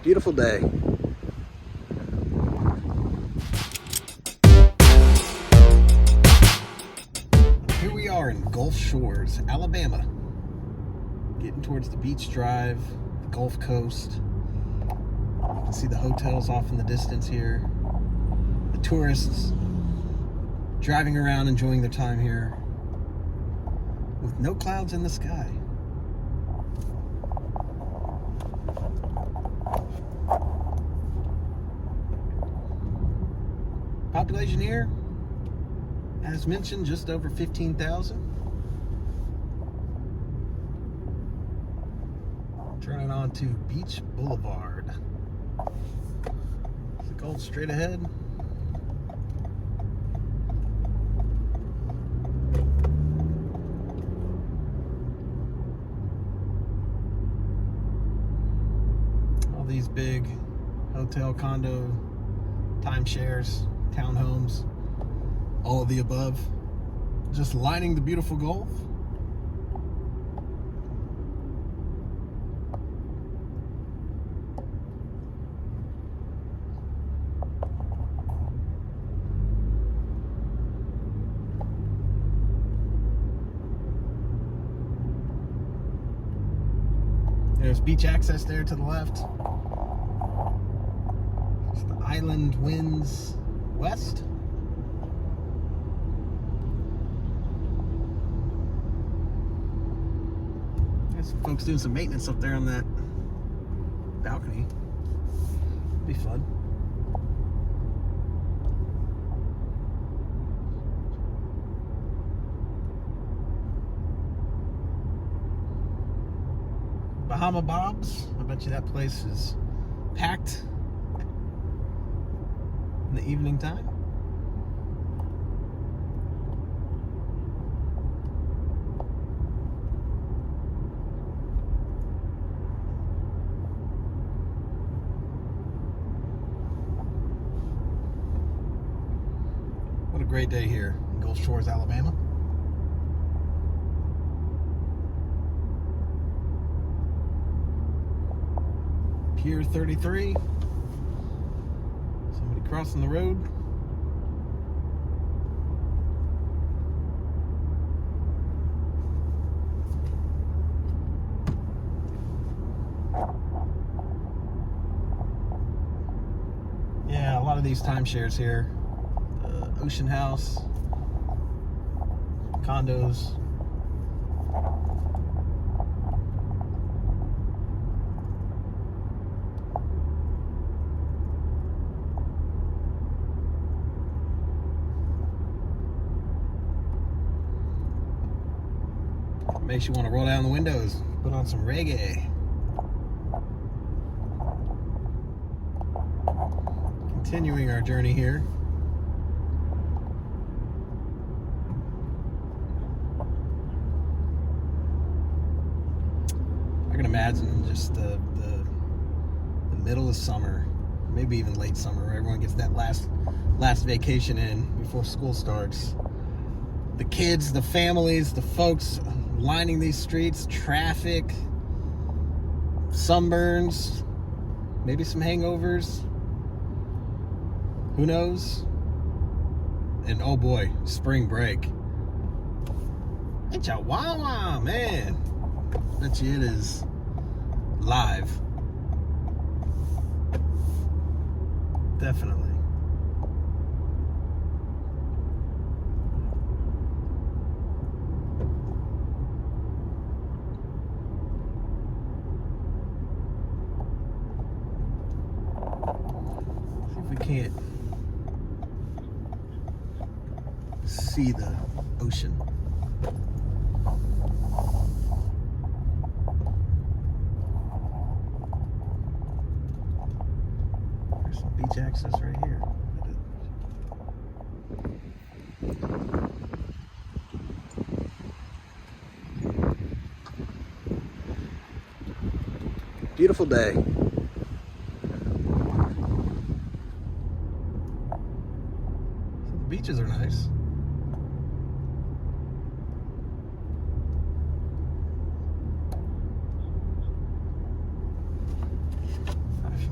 Beautiful day. Here we are in Gulf Shores, Alabama. Getting towards the beach drive, the Gulf Coast. You can see the hotels off in the distance here. The tourists driving around enjoying their time here with no clouds in the sky. Population here, as mentioned, just over 15,000. Turning on to Beach Boulevard. Is the Gulf straight ahead? All these big hotel, condo, timeshares, townhomes, all of the above, just lining the beautiful Gulf. There's beach access there to the left. Just the island winds west. There's some folks doing some maintenance up there on that balcony. Be fun. Bahama Bob's. I bet you that place is packed in the evening time. What a great day here in Gulf Shores, Alabama. Pier 33. Somebody crossing the road. Yeah, a lot of these timeshares here. Ocean house, condos. Makes you want to roll down the windows, put on some reggae. Continuing our journey here. I can imagine just the middle of summer, maybe even late summer, where everyone gets that last vacation in before school starts. The kids, the families, the folks lining these streets, traffic, sunburns, maybe some hangovers, who knows? And oh boy, spring break. It's a Wawa, man. Bet you it is live. Definitely. We can't see the ocean. There's some beach access right here. Beautiful day. Beaches are nice.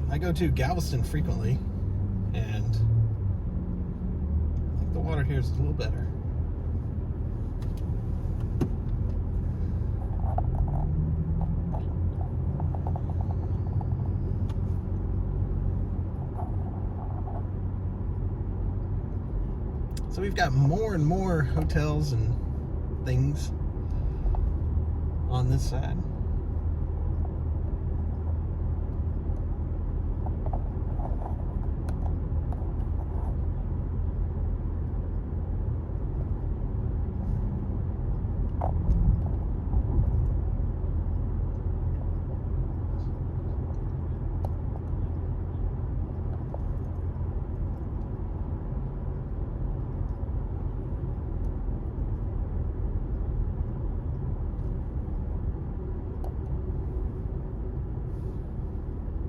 I go to Galveston frequently, and I think the water here is a little better. So we've got more and more hotels and things on this side.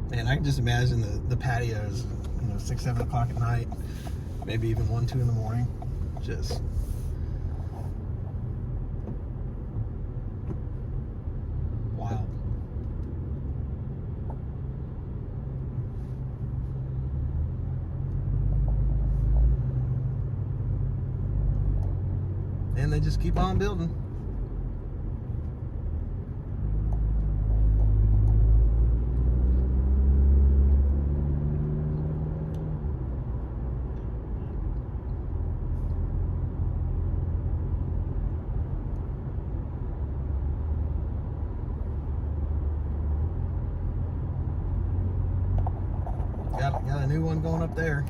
And I can just imagine the patios, 6, 7 o'clock at night, maybe even 1, 2 in the morning. Just wild. And they just keep on building. Got a new one going up there.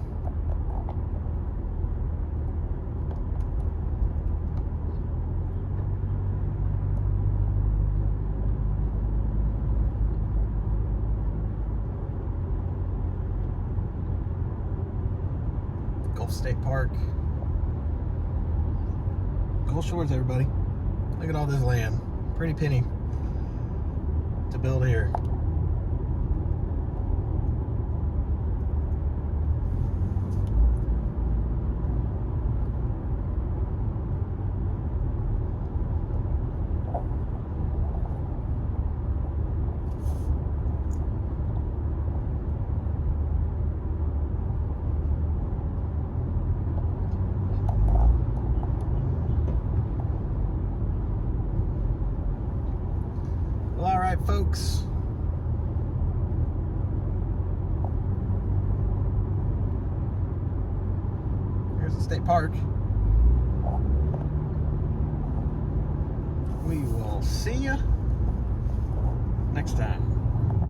Gulf State Park. Gulf Shores, everybody. Look at all this land. Pretty penny to build here. Folks, here's the state park. We will see you next time.